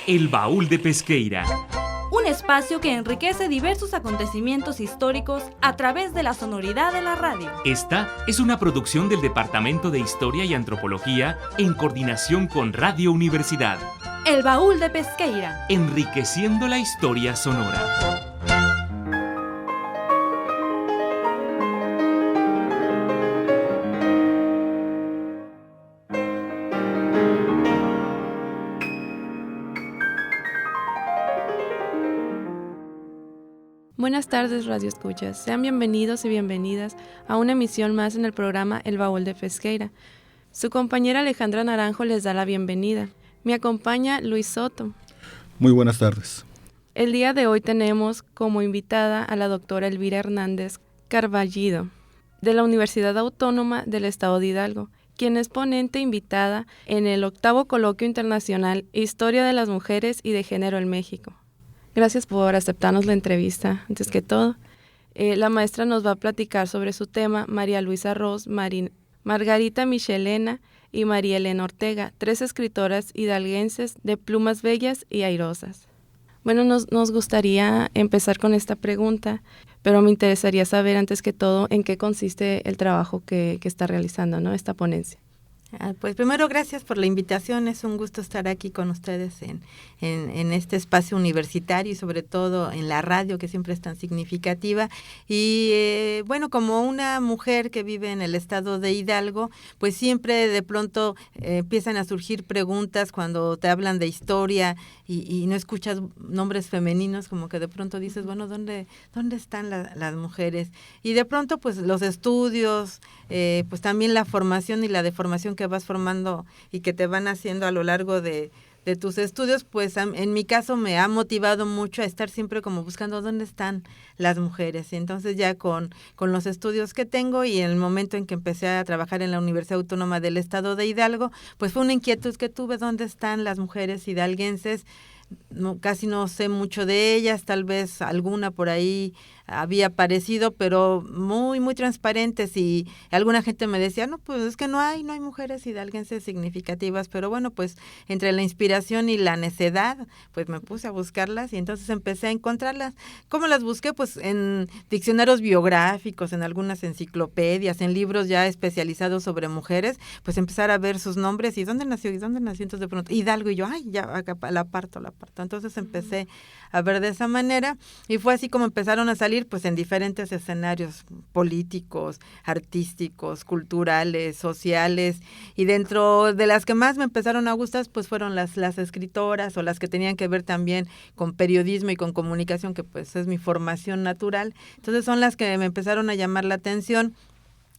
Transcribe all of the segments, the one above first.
El Baúl de Pesqueira. Un espacio que enriquece diversos acontecimientos históricos a través de la sonoridad de la radio. Esta es una producción del Departamento de Historia y Antropología en coordinación con Radio Universidad. El Baúl de Pesqueira. Enriqueciendo la historia sonora. Buenas tardes, Radio Escuchas. Sean bienvenidos y bienvenidas a una emisión más en el programa El Baúl de Pesqueira. Su compañera Alejandra Naranjo les da la bienvenida. Me acompaña Luis Soto. Muy buenas tardes. El día de hoy tenemos como invitada a la doctora Elvira Hernández Carballido, de la Universidad Autónoma del Estado de Hidalgo, quien es ponente invitada en el 8º Coloquio Internacional Historia de las Mujeres y de Género en México. Gracias por aceptarnos la entrevista, antes que todo. La maestra nos va a platicar sobre su tema María Luisa Ros, Margarita Michelena y María Elena Ortega, 3 escritoras hidalguenses de plumas bellas y airosas. Bueno, nos gustaría empezar con esta pregunta, pero me interesaría saber antes que todo en qué consiste el trabajo que está realizando, ¿no? Esta ponencia. Pues primero, gracias por la invitación. Es un gusto estar aquí con ustedes en este espacio universitario y sobre todo en la radio, que siempre es tan significativa. Y bueno, como una mujer que vive en el estado de Hidalgo, pues siempre de pronto empiezan a surgir preguntas cuando te hablan de historia y no escuchas nombres femeninos, como que de pronto dices, bueno, ¿dónde están las mujeres? Y de pronto, pues los estudios, pues también la formación y la deformación que vas formando y que te van haciendo a lo largo de tus estudios, pues en mi caso me ha motivado mucho a estar siempre como buscando dónde están las mujeres. Y entonces ya con los estudios que tengo y en el momento en que empecé a trabajar en la Universidad Autónoma del Estado de Hidalgo, pues fue una inquietud que tuve, dónde están las mujeres hidalguenses. No, casi no sé mucho de ellas, tal vez alguna por ahí había aparecido, pero muy, muy transparentes, y alguna gente me decía, no, pues es que no hay mujeres hidalguenses significativas, pero bueno, pues entre la inspiración y la necedad, pues me puse a buscarlas y entonces empecé a encontrarlas. ¿Cómo las busqué? Pues en diccionarios biográficos, en algunas enciclopedias, en libros ya especializados sobre mujeres, pues empezar a ver sus nombres y dónde nació, entonces de pronto Hidalgo, y yo, ya acá la parto. Entonces empecé a ver de esa manera y fue así como empezaron a salir pues en diferentes escenarios políticos, artísticos, culturales, sociales, y dentro de las que más me empezaron a gustar pues fueron las escritoras o las que tenían que ver también con periodismo y con comunicación, que pues es mi formación natural. Entonces son las que me empezaron a llamar la atención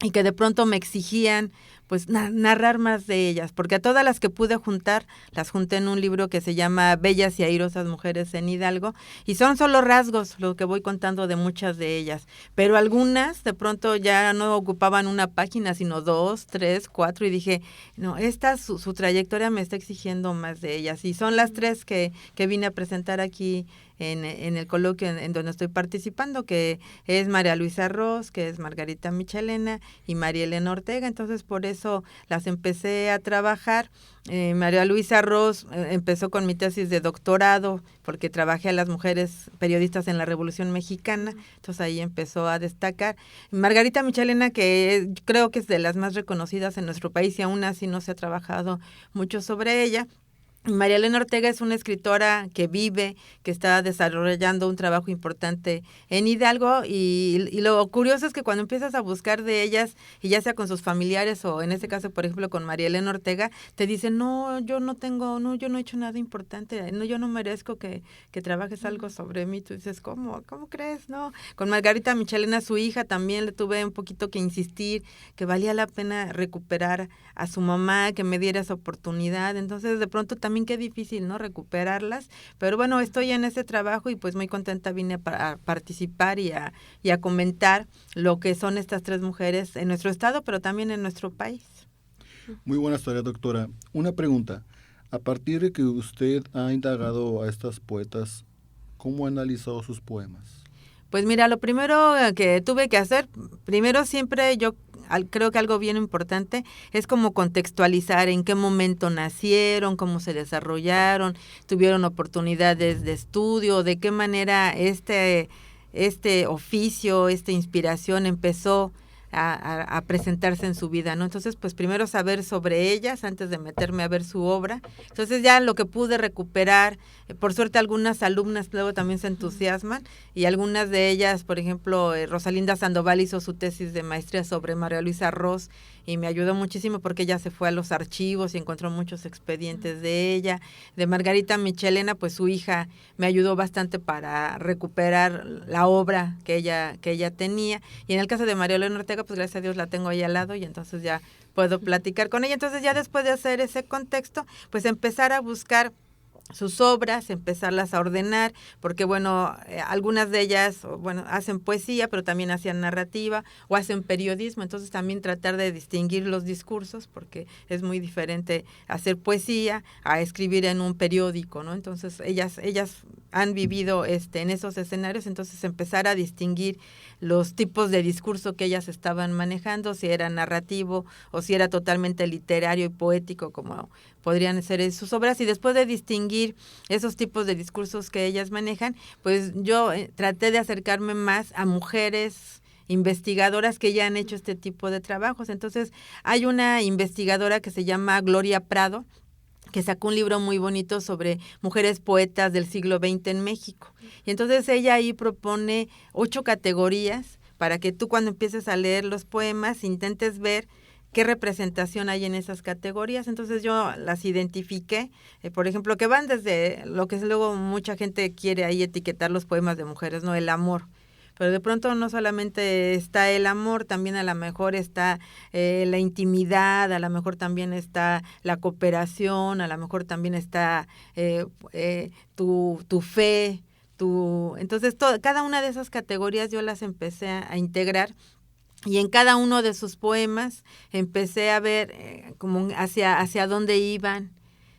y que de pronto me exigían pues narrar más de ellas, porque a todas las que pude juntar, las junté en un libro que se llama Bellas y airosas mujeres en Hidalgo, y son solo rasgos lo que voy contando de muchas de ellas, pero algunas de pronto ya no ocupaban una página, sino 2, 3, 4, y dije, no, su trayectoria me está exigiendo más de ellas, y son las 3 que vine a presentar aquí en el coloquio en donde estoy participando, que es María Luisa Ros, que es Margarita Michelena y María Elena Ortega. Entonces por eso las empecé a trabajar. María Luisa Ros empezó con mi tesis de doctorado porque trabajé a las mujeres periodistas en la Revolución Mexicana, entonces ahí empezó a destacar. Margarita Michelena, que creo que es de las más reconocidas en nuestro país y aún así no se ha trabajado mucho sobre ella. María Elena Ortega es una escritora que vive, que está desarrollando un trabajo importante en Hidalgo, y lo curioso es que cuando empiezas a buscar de ellas, y ya sea con sus familiares o en este caso, por ejemplo, con María Elena Ortega, te dicen, yo no he hecho nada importante, yo no merezco que trabajes algo sobre mí. Tú dices, ¿cómo crees? No. Con Margarita Michelena, su hija, también le tuve un poquito que insistir, que valía la pena recuperar a su mamá, que me diera esa oportunidad. Entonces, de pronto también qué difícil, ¿no? Recuperarlas, pero bueno, estoy en ese trabajo y pues muy contenta vine a participar y a comentar lo que son estas 3 mujeres en nuestro estado, pero también en nuestro país. Muy buenas tardes, doctora. Una pregunta. A partir de que usted ha indagado a estas poetas, ¿cómo ha analizado sus poemas? Pues mira, lo primero que tuve que hacer, primero siempre yo creo que algo bien importante es como contextualizar en qué momento nacieron, cómo se desarrollaron, tuvieron oportunidades de estudio, de qué manera este oficio, esta inspiración empezó a presentarse en su vida, ¿no? Entonces, pues primero saber sobre ellas antes de meterme a ver su obra. Entonces ya lo que pude recuperar, por suerte algunas alumnas luego también se entusiasman y algunas de ellas, por ejemplo, Rosalinda Sandoval hizo su tesis de maestría sobre María Luisa Ross y me ayudó muchísimo porque ella se fue a los archivos y encontró muchos expedientes de ella. De Margarita Michelena, pues su hija me ayudó bastante para recuperar la obra que ella tenía. Y en el caso de María Elena Ortega, pues gracias a Dios la tengo ahí al lado y entonces ya puedo platicar con ella. Entonces ya después de hacer ese contexto, pues empezar a buscar sus obras, empezarlas a ordenar, porque bueno, algunas de ellas, bueno, hacen poesía, pero también hacían narrativa o hacen periodismo, entonces también tratar de distinguir los discursos, porque es muy diferente hacer poesía a escribir en un periódico, ¿no? Entonces ellas han vivido en esos escenarios, entonces empezar a distinguir los tipos de discurso que ellas estaban manejando, si era narrativo o si era totalmente literario y poético, como podrían ser sus obras, y después de distinguir esos tipos de discursos que ellas manejan, pues yo traté de acercarme más a mujeres investigadoras que ya han hecho este tipo de trabajos. Entonces hay una investigadora que se llama Gloria Prado, que sacó un libro muy bonito sobre mujeres poetas del siglo XX en México. Y entonces ella ahí propone 8 categorías para que tú cuando empieces a leer los poemas intentes ver qué representación hay en esas categorías. Entonces yo las identifiqué, por ejemplo, que van desde lo que es luego mucha gente quiere ahí etiquetar los poemas de mujeres, ¿no? El amor. Pero de pronto no solamente está el amor, también a lo mejor está la intimidad, a lo mejor también está la cooperación, a lo mejor también está tu fe, entonces cada una de esas categorías yo las empecé a integrar. Y en cada uno de sus poemas empecé a ver como hacia dónde iban,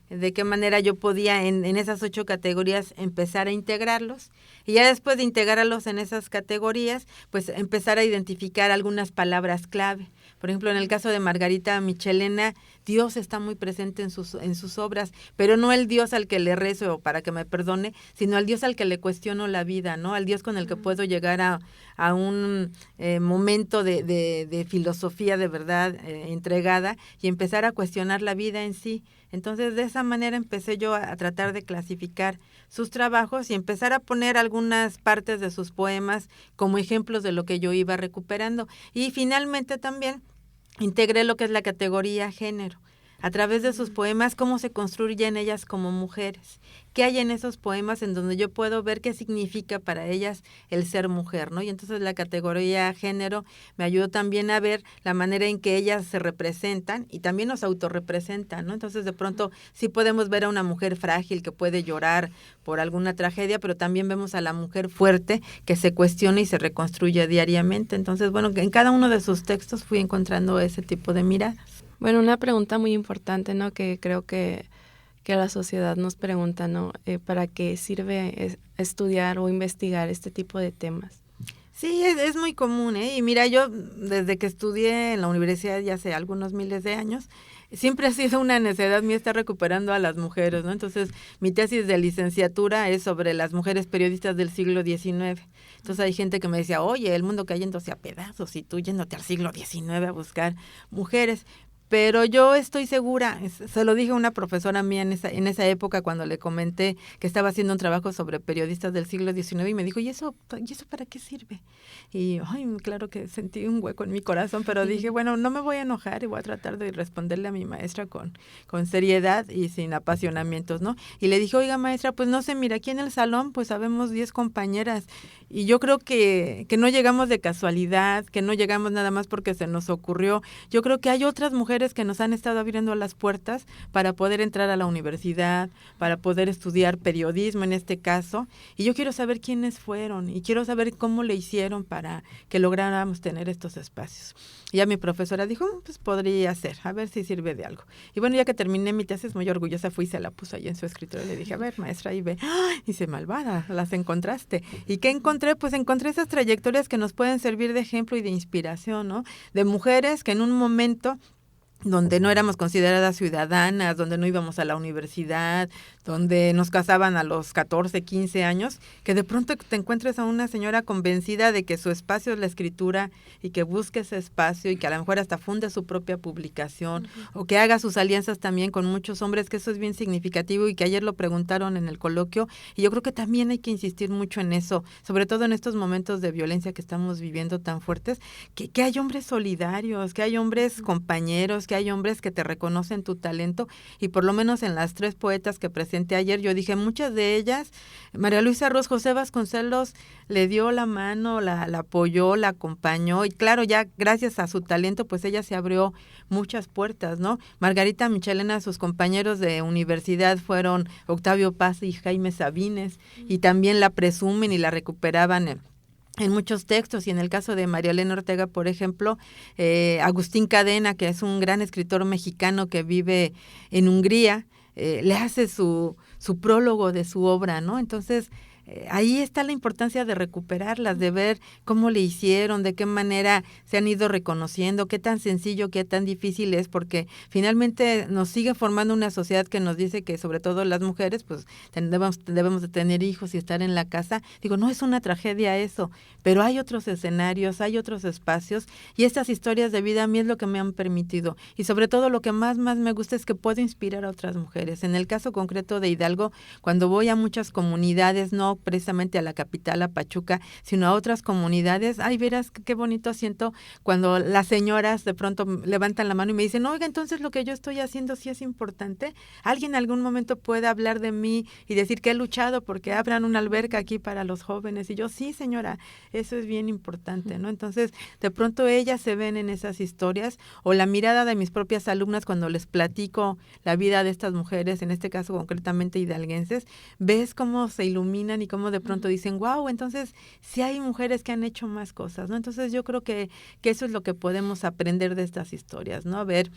de qué manera yo podía en esas 8 categorías empezar a integrarlos. Y ya después de integrarlos en esas categorías, pues empezar a identificar algunas palabras clave. Por ejemplo, en el caso de Margarita Michelena, Dios está muy presente en sus obras, pero no el Dios al que le rezo para que me perdone, sino al Dios al que le cuestiono la vida, ¿no? Al Dios con el que puedo llegar a un momento de filosofía de verdad entregada y empezar a cuestionar la vida en sí. Entonces, de esa manera empecé yo a tratar de clasificar sus trabajos y empezar a poner algunas partes de sus poemas como ejemplos de lo que yo iba recuperando. Y finalmente también integré lo que es la categoría género. A través de sus poemas, cómo se construyen ellas como mujeres. ¿Qué hay en esos poemas en donde yo puedo ver qué significa para ellas el ser mujer, ¿no? Y entonces la categoría género me ayudó también a ver la manera en que ellas se representan y también nos autorrepresentan, ¿no? Entonces de pronto sí podemos ver a una mujer frágil que puede llorar por alguna tragedia, pero también vemos a la mujer fuerte que se cuestiona y se reconstruye diariamente. Entonces, bueno, en cada uno de sus textos fui encontrando ese tipo de miradas. Bueno, una pregunta muy importante, ¿no? Que creo que la sociedad nos pregunta, ¿no? ¿Para qué sirve estudiar o investigar este tipo de temas? Sí, es muy común, ¿eh? Y mira, yo desde que estudié en la universidad ya hace algunos miles de años, siempre ha sido una necesidad mía estar recuperando a las mujeres, ¿no? Entonces, mi tesis de licenciatura es sobre las mujeres periodistas del siglo XIX. Entonces, hay gente que me decía, oye, el mundo cayéndose a pedazos y tú yéndote al siglo XIX a buscar mujeres. Pero yo estoy segura, se lo dije a una profesora mía en esa época cuando le comenté que estaba haciendo un trabajo sobre periodistas del siglo XIX y me dijo, ¿y eso para qué sirve? Y claro que sentí un hueco en mi corazón, pero dije, bueno, no me voy a enojar y voy a tratar de responderle a mi maestra con seriedad y sin apasionamientos, ¿no? Y le dije, oiga maestra, pues no sé, mira, aquí en el salón pues habemos 10 compañeras y yo creo que no llegamos de casualidad, que no llegamos nada más porque se nos ocurrió. Yo creo que hay otras mujeres mujeres que nos han estado abriendo las puertas para poder entrar a la universidad, para poder estudiar periodismo en este caso, y yo quiero saber quiénes fueron y quiero saber cómo le hicieron para que lográramos tener estos espacios. Y ya mi profesora dijo, pues podría ser, a ver si sirve de algo. Y bueno, ya que terminé mi tesis, muy orgullosa fui y se la puso ahí en su escritorio y le dije, a ver, maestra, ahí ve. ¡Ay! Dice, malvada, las encontraste. ¿Y qué encontré? Pues encontré esas trayectorias que nos pueden servir de ejemplo y de inspiración, ¿no? De mujeres que en un momento donde no éramos consideradas ciudadanas, donde no íbamos a la universidad, donde nos casaban a los 14, 15 años, que de pronto te encuentres a una señora convencida de que su espacio es la escritura y que busque ese espacio y que a lo mejor hasta funde su propia publicación o que haga sus alianzas también con muchos hombres, que eso es bien significativo y que ayer lo preguntaron en el coloquio y yo creo que también hay que insistir mucho en eso, sobre todo en estos momentos de violencia que estamos viviendo tan fuertes, que hay hombres solidarios, que hay hombres compañeros, que hay hombres que te reconocen tu talento y por lo menos en las 3 poetas que presenté ayer, yo dije, muchas de ellas, María Luisa Ros, José Vasconcelos le dio la mano, la apoyó, la acompañó y claro, ya gracias a su talento, pues ella se abrió muchas puertas, ¿no? Margarita Michelena, sus compañeros de universidad fueron Octavio Paz y Jaime Sabines y también la presumen y la recuperaban en muchos textos, y en el caso de María Elena Ortega, por ejemplo, Agustín Cadena, que es un gran escritor mexicano que vive en Hungría, le hace su prólogo de su obra, ¿no? Entonces, ahí está la importancia de recuperarlas, de ver cómo le hicieron, de qué manera se han ido reconociendo, qué tan sencillo, qué tan difícil es, porque finalmente nos sigue formando una sociedad que nos dice que sobre todo las mujeres pues debemos de tener hijos y estar en la casa. Digo, no es una tragedia eso, pero hay otros escenarios, hay otros espacios y estas historias de vida a mí es lo que me han permitido y sobre todo lo que más me gusta es que puedo inspirar a otras mujeres. En el caso concreto de Hidalgo, cuando voy a muchas comunidades, no precisamente a la capital, a Pachuca, sino a otras comunidades, ay, verás qué bonito siento cuando las señoras de pronto levantan la mano y me dicen, oiga, entonces lo que yo estoy haciendo sí es importante. Alguien en algún momento puede hablar de mí y decir que he luchado porque abran una alberca aquí para los jóvenes. Y yo, sí, señora, eso es bien importante, ¿no? Entonces, de pronto ellas se ven en esas historias o la mirada de mis propias alumnas cuando les platico la vida de estas mujeres, en este caso concretamente hidalguenses, ves cómo se iluminan y cómo de pronto dicen, wow, entonces sí hay mujeres que han hecho más cosas, ¿no? Entonces yo creo que eso es lo que podemos aprender de estas historias, ¿no? Ver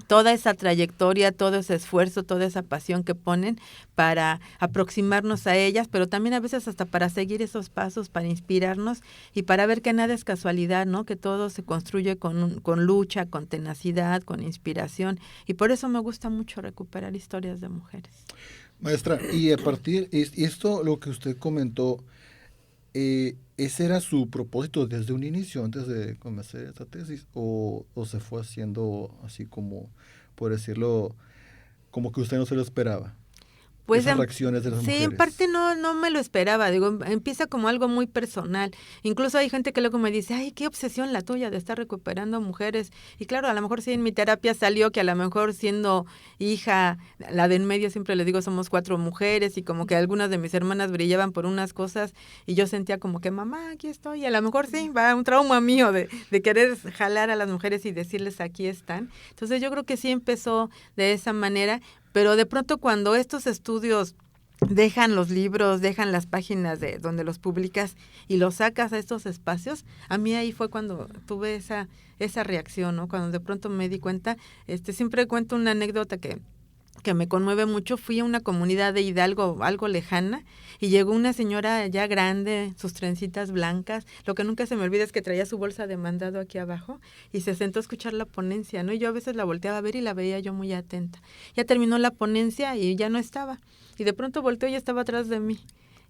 toda esa trayectoria, todo ese esfuerzo, toda esa pasión que ponen para aproximarnos a ellas, pero también a veces hasta para seguir esos pasos, para inspirarnos y para ver que nada es casualidad, ¿no? Que todo se construye con lucha, con tenacidad, con inspiración y por eso me gusta mucho recuperar historias de mujeres. Maestra, y a partir de esto, lo que usted comentó, ¿ese era su propósito desde un inicio, antes de comenzar esta tesis? ¿O se fue haciendo así como, por decirlo, como que usted no se lo esperaba? Pues esas reacciones de las mujeres. Sí, en parte no me lo esperaba, digo, empieza como algo muy personal. Incluso hay gente que luego me dice, ay, qué obsesión la tuya de estar recuperando mujeres. Y claro, a lo mejor sí en mi terapia salió que a lo mejor siendo hija, la de en medio siempre les digo, somos 4 mujeres y como que algunas de mis hermanas brillaban por unas cosas y yo sentía como que, mamá, aquí estoy. Y a lo mejor sí, va un trauma mío de querer jalar a las mujeres y decirles, aquí están. Entonces yo creo que sí empezó de esa manera. Pero de pronto cuando estos estudios dejan los libros, dejan las páginas de donde los publicas y los sacas a estos espacios, a mí ahí fue cuando tuve esa reacción, ¿no? Cuando de pronto me di cuenta, siempre cuento una anécdota que me conmueve mucho. Fui a una comunidad de Hidalgo, algo lejana, y llegó una señora ya grande, sus trencitas blancas. Lo que nunca se me olvida es que traía su bolsa de mandado aquí abajo y se sentó a escuchar la ponencia, ¿no? Y yo a veces la volteaba a ver y la veía yo muy atenta. Ya terminó la ponencia y ya no estaba. Y de pronto volteó y estaba atrás de mí.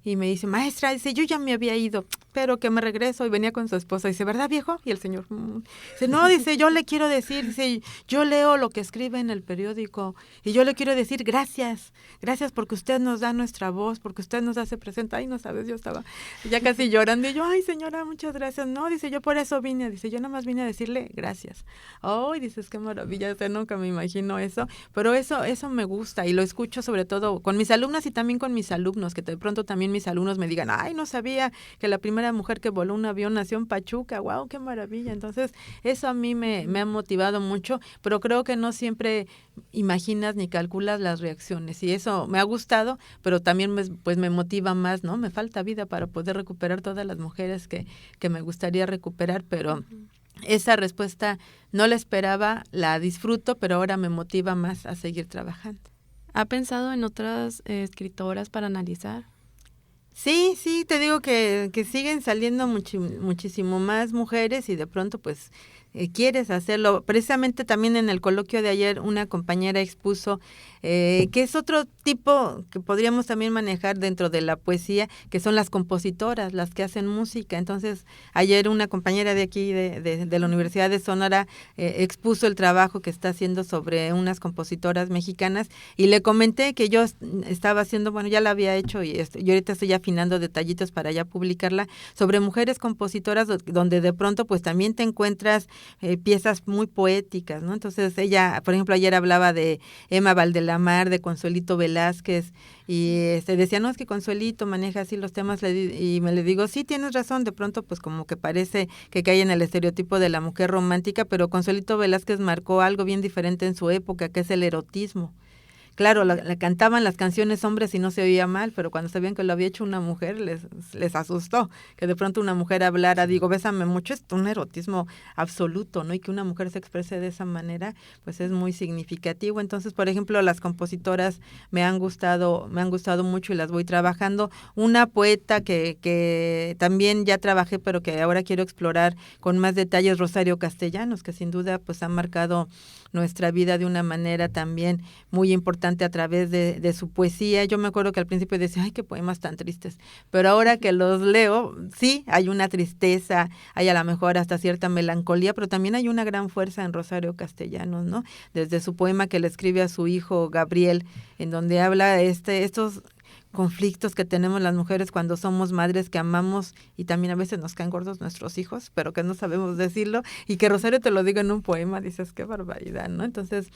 Y me dice, maestra, dice, yo ya me había ido, pero que me regreso. Y venía con su esposa. Dice, ¿verdad, viejo? Y el señor, dice, no, dice, yo le quiero decir, dice, yo leo lo que escribe en el periódico y yo le quiero decir gracias porque usted nos da nuestra voz, porque usted nos hace presente. Ay, no sabes, yo estaba ya casi llorando. Y yo, ay, señora, muchas gracias. No, dice, yo por eso vine. Dice, yo nada más vine a decirle gracias. Ay, dices, qué maravilla, nunca me imagino eso. Pero eso me gusta y lo escucho sobre todo con mis alumnas y también con mis alumnos, que de pronto también también mis alumnos me digan, ay, no sabía que la primera mujer que voló un avión nació en Pachuca, wow, qué maravilla. Entonces, eso a mí me ha motivado mucho, pero creo que no siempre imaginas ni calculas las reacciones, y eso me ha gustado, pero también pues me motiva más, ¿no? Me falta vida para poder recuperar todas las mujeres que me gustaría recuperar, pero esa respuesta no la esperaba, la disfruto, pero ahora me motiva más a seguir trabajando. ¿Ha pensado en otras escritoras para analizar? Sí, te digo que siguen saliendo muchísimo más mujeres, y de pronto pues quieres hacerlo. Precisamente también en el coloquio de ayer una compañera expuso que es otro tipo que podríamos también manejar dentro de la poesía, que son las compositoras, las que hacen música. Entonces ayer una compañera de aquí de la Universidad de Sonora expuso el trabajo que está haciendo sobre unas compositoras mexicanas, y le comenté que yo estaba haciendo, bueno, ya la había hecho, y yo ahorita estoy afinando detallitos para ya publicarla, sobre mujeres compositoras, donde de pronto pues también te encuentras piezas muy poéticas, ¿no? Entonces ella, por ejemplo, ayer hablaba de Emma Valdelamar, de Consuelito Velázquez, y decía, no, es que Consuelito maneja así los temas, y me le digo, sí, tienes razón, de pronto pues como que parece que cae en el estereotipo de la mujer romántica, pero Consuelito Velázquez marcó algo bien diferente en su época, que es el erotismo. Claro, la cantaban las canciones hombres y no se oía mal, pero cuando sabían que lo había hecho una mujer, les asustó que de pronto una mujer hablara, digo, bésame mucho, es un erotismo absoluto, ¿no? Y que una mujer se exprese de esa manera, pues es muy significativo. Entonces, por ejemplo, las compositoras me han gustado mucho y las voy trabajando. Una poeta que también ya trabajé, pero que ahora quiero explorar con más detalles, Rosario Castellanos, que sin duda pues ha marcado nuestra vida de una manera también muy importante a través de su poesía. Yo me acuerdo que al principio decía, ay, qué poemas tan tristes, pero ahora que los leo, sí, hay una tristeza, hay a lo mejor hasta cierta melancolía, pero también hay una gran fuerza en Rosario Castellanos, ¿no? Desde su poema que le escribe a su hijo Gabriel, en donde habla estos conflictos que tenemos las mujeres cuando somos madres, que amamos y también a veces nos caen gordos nuestros hijos, pero que no sabemos decirlo, y que Rosario te lo diga en un poema, dices, qué barbaridad, ¿no? Entonces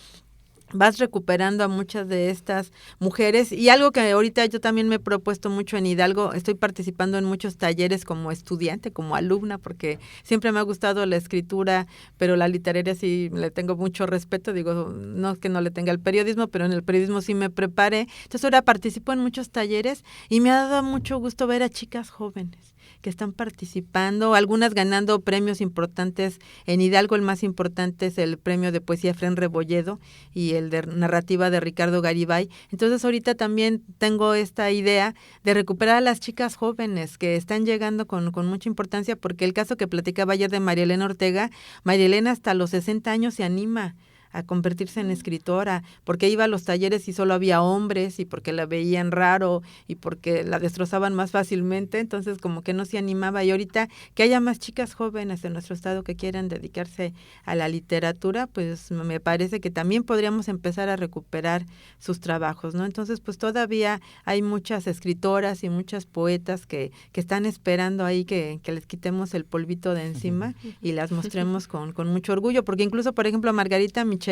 vas recuperando a muchas de estas mujeres, y algo que ahorita yo también me he propuesto mucho en Hidalgo, estoy participando en muchos talleres como estudiante, como alumna, porque siempre me ha gustado la escritura, pero la literaria sí le tengo mucho respeto, digo, no es que no le tenga el periodismo, pero en el periodismo sí me preparé, entonces ahora participo en muchos talleres y me ha dado mucho gusto ver a chicas jóvenes que están participando, algunas ganando premios importantes. En Hidalgo el más importante es el premio de poesía Efrén Rebolledo y el de narrativa de Ricardo Garibay. Entonces ahorita también tengo esta idea de recuperar a las chicas jóvenes que están llegando con mucha importancia, porque el caso que platicaba ayer de María Elena Ortega, María Elena hasta los 60 años se anima a convertirse en escritora, porque iba a los talleres y solo había hombres, y porque la veían raro, y porque la destrozaban más fácilmente, entonces como que no se animaba. Y ahorita que haya más chicas jóvenes en nuestro estado que quieran dedicarse a la literatura, pues me parece que también podríamos empezar a recuperar sus trabajos, ¿no? Entonces pues todavía hay muchas escritoras y muchas poetas que están esperando ahí que les quitemos el polvito de encima y las mostremos con mucho orgullo, porque incluso, por ejemplo, Margarita Michelena,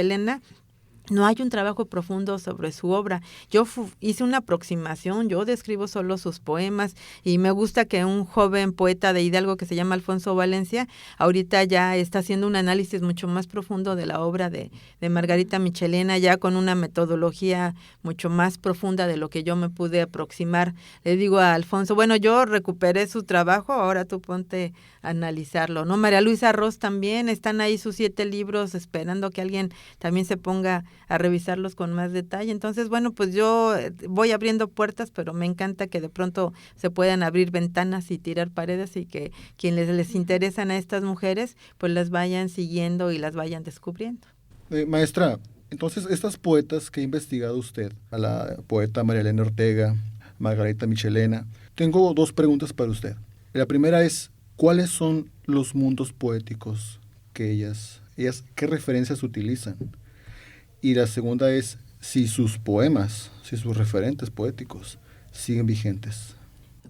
no hay un trabajo profundo sobre su obra. Yo hice una aproximación, yo describo solo sus poemas, y me gusta que un joven poeta de Hidalgo que se llama Alfonso Valencia, ahorita ya está haciendo un análisis mucho más profundo de la obra de Margarita Michelena, ya con una metodología mucho más profunda de lo que yo me pude aproximar. Le digo a Alfonso, bueno, yo recuperé su trabajo, ahora tú ponte a analizarlo, ¿no? María Luisa Ross también, están ahí sus 7 libros esperando que alguien también se ponga a revisarlos con más detalle. Entonces, bueno, pues yo voy abriendo puertas, pero me encanta que de pronto se puedan abrir ventanas y tirar paredes, y que quienes les interesan a estas mujeres, pues las vayan siguiendo y las vayan descubriendo. Maestra, entonces estas poetas que ha investigado usted, a la poeta María Elena Ortega, Margarita Michelena, tengo 2 preguntas para usted. La primera es, ¿cuáles son los mundos poéticos que ellas qué referencias utilizan? Y la segunda es si sus poemas, si sus referentes poéticos siguen vigentes.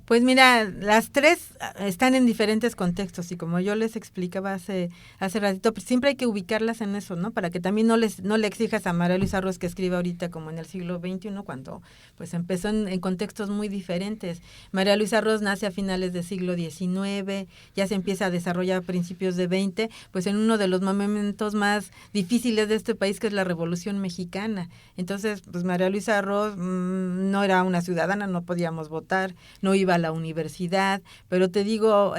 Pues mira, las tres están en diferentes contextos y como yo les explicaba hace ratito, pues siempre hay que ubicarlas en eso, ¿no? Para que también no le exijas a María Luisa Ross que escriba ahorita como en el siglo XXI, cuando pues empezó en contextos muy diferentes. María Luisa Ross nace a finales del siglo XIX, ya se empieza a desarrollar a principios de XX, pues en uno de los momentos más difíciles de este país, que es la Revolución Mexicana. Entonces, pues María Luisa Ross no era una ciudadana, no podíamos votar, no iba a la universidad, pero te digo,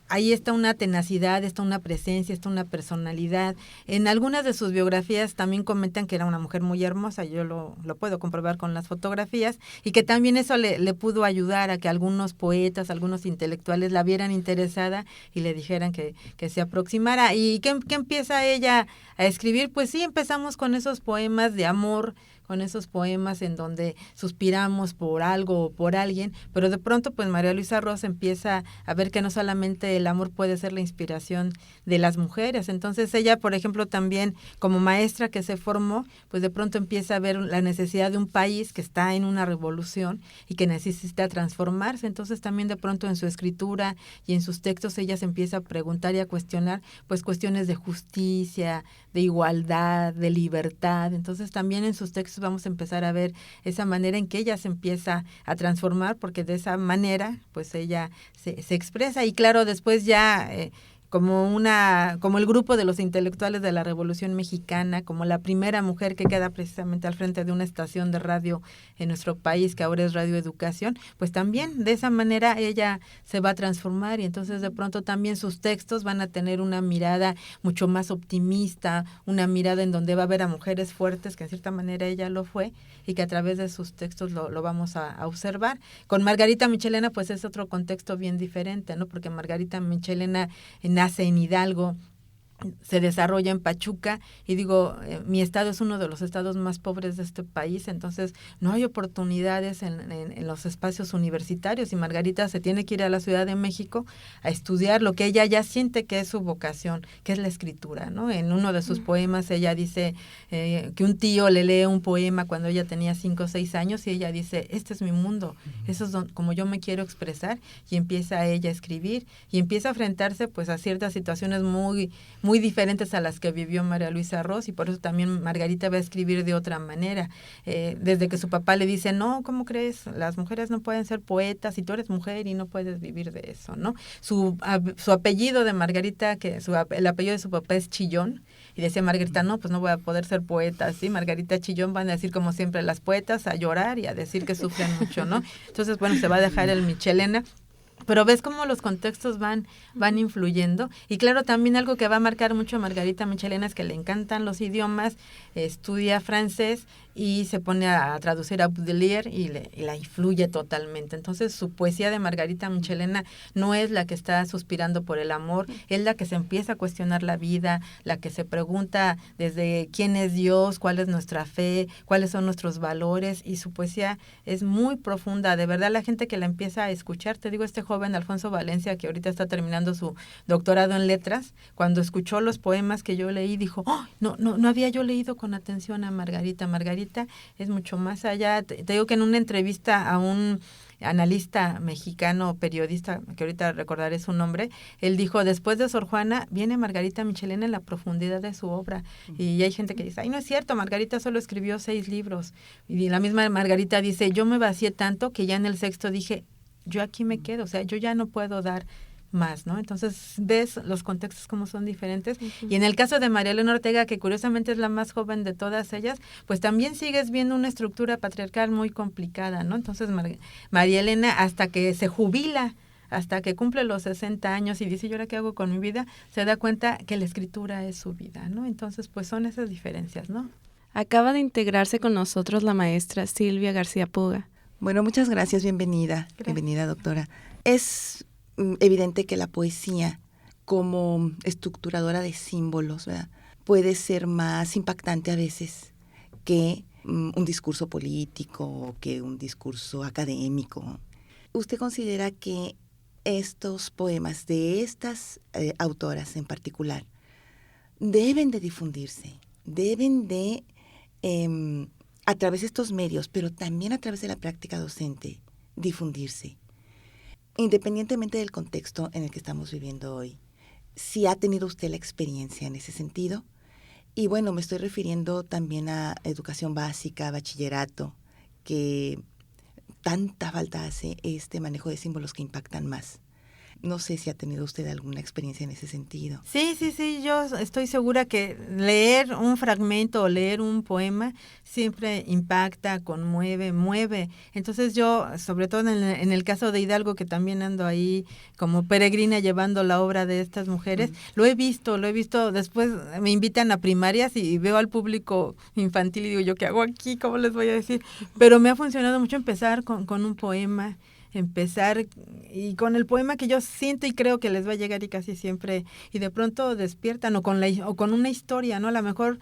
ahí está una tenacidad, está una presencia, está una personalidad. En algunas de sus biografías también comentan que era una mujer muy hermosa, yo lo puedo comprobar con las fotografías, y que también eso le pudo ayudar a que algunos poetas, algunos intelectuales la vieran interesada y le dijeran que se aproximara. ¿Y qué empieza ella a escribir? Pues sí, empezamos con esos poemas de amor, con esos poemas en donde suspiramos por algo o por alguien, pero de pronto pues María Luisa Ross empieza a ver que no solamente el amor puede ser la inspiración de las mujeres. Entonces ella, por ejemplo, también como maestra que se formó, pues de pronto empieza a ver la necesidad de un país que está en una revolución y que necesita transformarse. Entonces también de pronto en su escritura y en sus textos ella se empieza a preguntar y a cuestionar pues cuestiones de justicia, de igualdad, de libertad. Entonces también en sus textos vamos a empezar a ver esa manera en que ella se empieza a transformar, porque de esa manera pues ella se expresa. Y claro, después ya como el grupo de los intelectuales de la Revolución Mexicana, como la primera mujer que queda precisamente al frente de una estación de radio en nuestro país, que ahora es Radio Educación, pues también de esa manera ella se va a transformar, y entonces de pronto también sus textos van a tener una mirada mucho más optimista, una mirada en donde va a ver a mujeres fuertes, que en cierta manera ella lo fue, y que a través de sus textos lo vamos a observar. Con Margarita Michelena pues es otro contexto bien diferente, ¿no? Porque Margarita Michelena nace en Hidalgo, se desarrolla en Pachuca, y digo, mi estado es uno de los estados más pobres de este país, entonces no hay oportunidades en los espacios universitarios, y Margarita se tiene que ir a la Ciudad de México a estudiar lo que ella ya siente que es su vocación, que es la escritura, ¿no? En uno de sus poemas ella dice que un tío le lee un poema cuando ella tenía 5 o 6 años, y ella dice, este es mi mundo, eso es como yo me quiero expresar, y empieza ella a escribir, y empieza a enfrentarse pues a ciertas situaciones muy diferentes a las que vivió María Luisa Ross, y por eso también Margarita va a escribir de otra manera. Desde que su papá le dice, no, ¿cómo crees? Las mujeres no pueden ser poetas, y tú eres mujer y no puedes vivir de eso, ¿no? Su apellido de Margarita, el apellido de su papá es Chillón, y decía Margarita, no, pues no voy a poder ser poeta, ¿sí? Margarita Chillón, van a decir como siempre las poetas, a llorar y a decir que sufren mucho, ¿no? Entonces, bueno, se va a dejar el Michelena. Pero ves cómo los contextos van influyendo. Y claro, también algo que va a marcar mucho a Margarita Michelena es que le encantan los idiomas, estudia francés y se pone a traducir a Baudelaire y la influye totalmente. Entonces su poesía de Margarita Michelena no es la que está suspirando por el amor, es la que se empieza a cuestionar la vida, la que se pregunta desde quién es Dios, cuál es nuestra fe, cuáles son nuestros valores, y su poesía es muy profunda. De verdad, la gente que la empieza a escuchar, te digo, este joven Alfonso Valencia, que ahorita está terminando su doctorado en letras, cuando escuchó los poemas que yo leí, dijo, oh, no había yo leído con atención a Margarita. Margarita es mucho más allá. Te digo que en una entrevista a un analista mexicano, periodista, que ahorita recordaré su nombre, él dijo, después de Sor Juana viene Margarita Michelena en la profundidad de su obra. Y hay gente que dice, ay, no es cierto, Margarita solo escribió 6 libros. Y la misma Margarita dice, yo me vacié tanto que ya en el 6º dije, yo aquí me quedo, o sea, yo ya no puedo dar más, ¿no? Entonces, ves los contextos como son diferentes. Uh-huh. Y en el caso de María Elena Ortega, que curiosamente es la más joven de todas ellas, pues también sigues viendo una estructura patriarcal muy complicada, ¿no? Entonces, María Elena, hasta que se jubila, hasta que cumple los 60 años y dice, ¿yo ahora qué hago con mi vida?, se da cuenta que la escritura es su vida, ¿no? Entonces, pues son esas diferencias, ¿no? Acaba de integrarse con nosotros la maestra Silvia García Puga. Bueno, muchas gracias, bienvenida. Gracias. Bienvenida, doctora. Es evidente que la poesía, como estructuradora de símbolos, ¿verdad?, puede ser más impactante a veces que un discurso político o que un discurso académico. ¿Usted considera que estos poemas de estas autoras en particular deben de difundirse, deben de, a través de estos medios, pero también a través de la práctica docente, difundirse? independientemente del contexto en el que estamos viviendo hoy, si ha tenido usted la experiencia en ese sentido. Y bueno, me estoy refiriendo también a educación básica, bachillerato, que tanta falta hace este manejo de símbolos que impactan más. No sé si ha tenido usted alguna experiencia en ese sentido. Sí, yo estoy segura que leer un fragmento o leer un poema siempre impacta, conmueve, mueve. Entonces yo, sobre todo en el caso de Hidalgo, que también ando ahí como peregrina llevando la obra de estas mujeres, lo he visto, después me invitan a primarias y veo al público infantil y digo, ¿yo qué hago aquí? ¿Cómo les voy a decir? Pero me ha funcionado mucho empezar con un poema, empezar y con el poema que yo siento y creo que les va a llegar y casi siempre, y de pronto despiertan o con una historia, ¿no? A lo mejor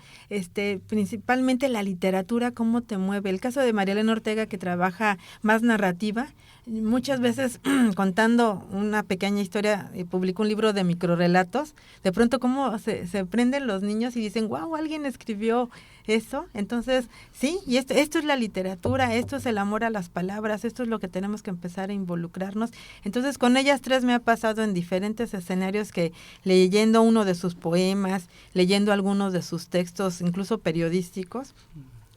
principalmente la literatura, cómo te mueve. El caso de María Elena Ortega, que trabaja más narrativa, muchas veces contando una pequeña historia, publicó un libro de microrelatos, de pronto cómo se prenden los niños y dicen, wow, alguien escribió eso. Entonces, sí, y esto es la literatura, esto es el amor a las palabras, esto es lo que tenemos que empezar a involucrarnos. Entonces, con ellas tres me ha pasado en diferentes escenarios que leyendo uno de sus poemas, leyendo algunos de sus textos, incluso periodísticos,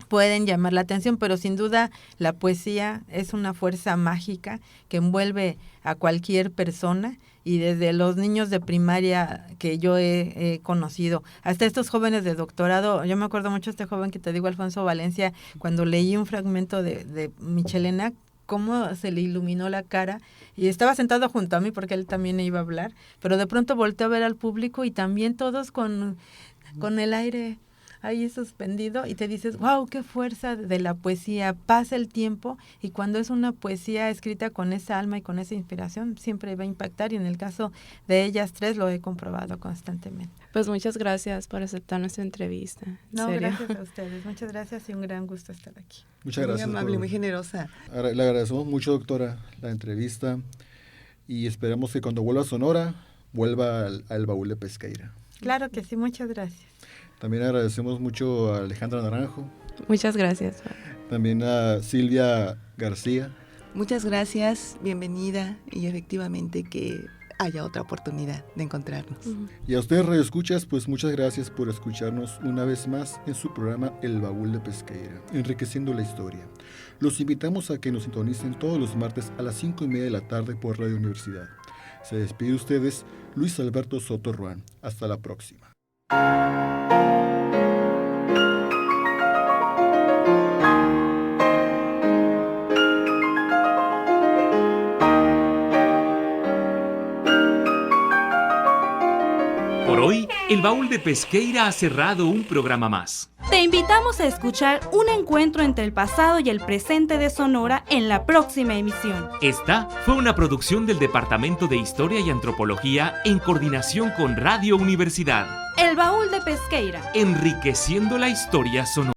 pueden llamar la atención, pero sin duda la poesía es una fuerza mágica que envuelve a cualquier persona, y desde los niños de primaria que yo he conocido hasta estos jóvenes de doctorado. Yo me acuerdo mucho de este joven que te digo, Alfonso Valencia, cuando leí un fragmento de Michelena, cómo se le iluminó la cara, y estaba sentado junto a mí porque él también iba a hablar, pero de pronto volteó a ver al público y también todos con el aire ahí suspendido, y te dices, wow, qué fuerza de la poesía. Pasa el tiempo y cuando es una poesía escrita con esa alma y con esa inspiración, siempre va a impactar, y en el caso de ellas tres lo he comprobado constantemente. Pues muchas gracias por aceptar nuestra entrevista. No, gracias a ustedes, muchas gracias y un gran gusto estar aquí. Muchas gracias. Muy amable, muy generosa. Le agradecemos mucho, doctora, la entrevista, y esperamos que cuando vuelva a Sonora, vuelva al Baúl de Pesqueira. Claro que sí, muchas gracias. También agradecemos mucho a Alejandra Naranjo. Muchas gracias. También a Silvia García. Muchas gracias, bienvenida, y efectivamente que haya otra oportunidad de encontrarnos. Y a ustedes, radioescuchas, pues muchas gracias por escucharnos una vez más en su programa El Baúl de Pesqueira, enriqueciendo la historia. Los invitamos a que nos sintonicen todos los martes a las 5:30 de la tarde por Radio Universidad. Se despide de ustedes Luis Alberto Soto Ruán. Hasta la próxima. Por hoy, el Baúl de Pesqueira ha cerrado un programa más. Te invitamos a escuchar un encuentro entre el pasado y el presente de Sonora en la próxima emisión. Esta fue una producción del Departamento de Historia y Antropología en coordinación con Radio Universidad. El Baúl de Pesqueira. Enriqueciendo la historia sonora.